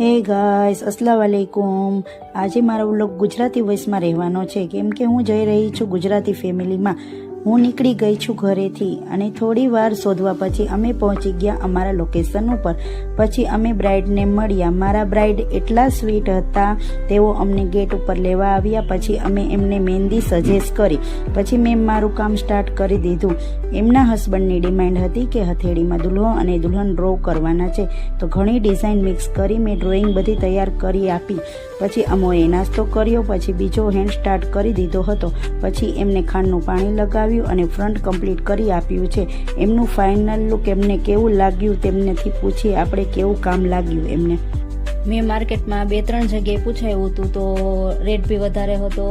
હે ગાઈસ, અસલામ વાલેકુમ। આજે મારો વ્લોગ ગુજરાતી વોઇસમાં રહેવાનો છે કેમ કે હું જઈ રહી છું ગુજરાતી ફેમિલીમાં। હું નીકળી ગઈ છું ઘરેથી અને થોડી વાર શોધવા પછી અમે પહોંચી ગયા અમારા લોકેશન ઉપર। પછી અમે બ્રાઇડને મળ્યા। મારા બ્રાઇડ એટલા સ્વીટ હતા, તેઓ અમને ગેટ ઉપર લેવા આવ્યા। પછી અમે એમને મહેંદી સજેસ્ટ કરી। પછી મેં મારું કામ સ્ટાર્ટ કરી દીધું। એમના હસબન્ડની ડિમાન્ડ હતી કે હથેળીમાં દુલ્હો અને દુલ્હન ડ્રો કરવાના છે, તો ઘણી ડિઝાઇન મિક્સ કરી મેં ડ્રોઈંગ બધી તૈયાર કરી આપી। પછી અમોએ નાસ્તો કર્યો, પછી બીજો હેન્ડ સ્ટાર્ટ કરી દીધો હતો। પછી એમને ખાંડનું પાણી લગાવ્યું અને ફ્રન્ટ કમ્પ્લીટ કરી આપ્યું છે। એમનું ફાઇનલ લુક એમને કેવું લાગ્યું તેમનેથી પૂછી આપણે કેવું કામ લાગ્યું એમને। મેં માર્કેટમાં 2-3 જગ્યાએ પૂછાયું હતું, તો રેટ બી વધારે હતો,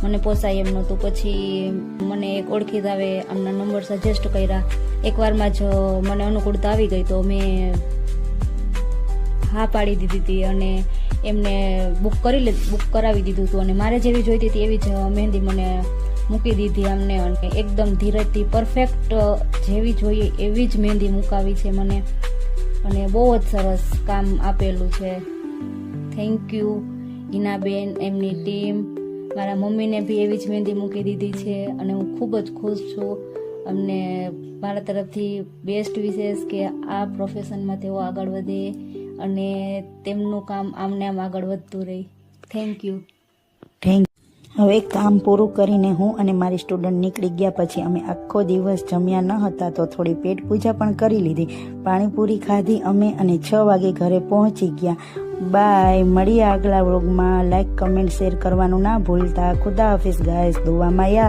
મને પોસાય એમ નહોતું। પછી મને એક ઓળખીતાએ આમના નંબર સજેસ્ટ કર્યા। એકવારમાં જ મને અનુકૂળતા આવી ગઈ તો મેં હા પાડી દીધી હતી અને એમને બુક કરાવી દીધું હતું। અને મારે જેવી જોઈતી હતી એવી જ મહેંદી મને મૂકી દીધી અમને, અને એકદમ ધીરજથી પરફેક્ટ જેવી જોઈએ એવી જ મહેંદી મુકાવી છે મને, અને બહુ જ સરસ કામ આપેલું છે। થેન્ક યુ હિનાબેન, એમની ટીમ। મારા મમ્મીને બી એવી જ મહેંદી મૂકી દીધી છે અને હું ખૂબ જ ખુશ છું। અમને મારા તરફથી બેસ્ટ વિશેષ કે આ પ્રોફેશનમાં તેઓ આગળ વધે અને તેમનું કામ આમને આમ આગળ વધતું રહે। Thank you. હવે કામ પૂરું કરીને હું અને મારી સ્ટુડન્ટ નીકળી ગયા। પછી અમે આખો દિવસ જમ્યા ન હતા તો થોડી પેટ પૂજા પણ કરી લીધી, પાણીપુરી ખાધી અમે અને 6 વાગે ઘરે પહોંચી ગયા। બાય, મળીએ આગલા વ્લોગમાં। લાઈક, કમેન્ટ, શેર કરવાનું ના ભૂલતા। ખુદા હાફિઝ ગાઈસ, દુઆમાં યાદ।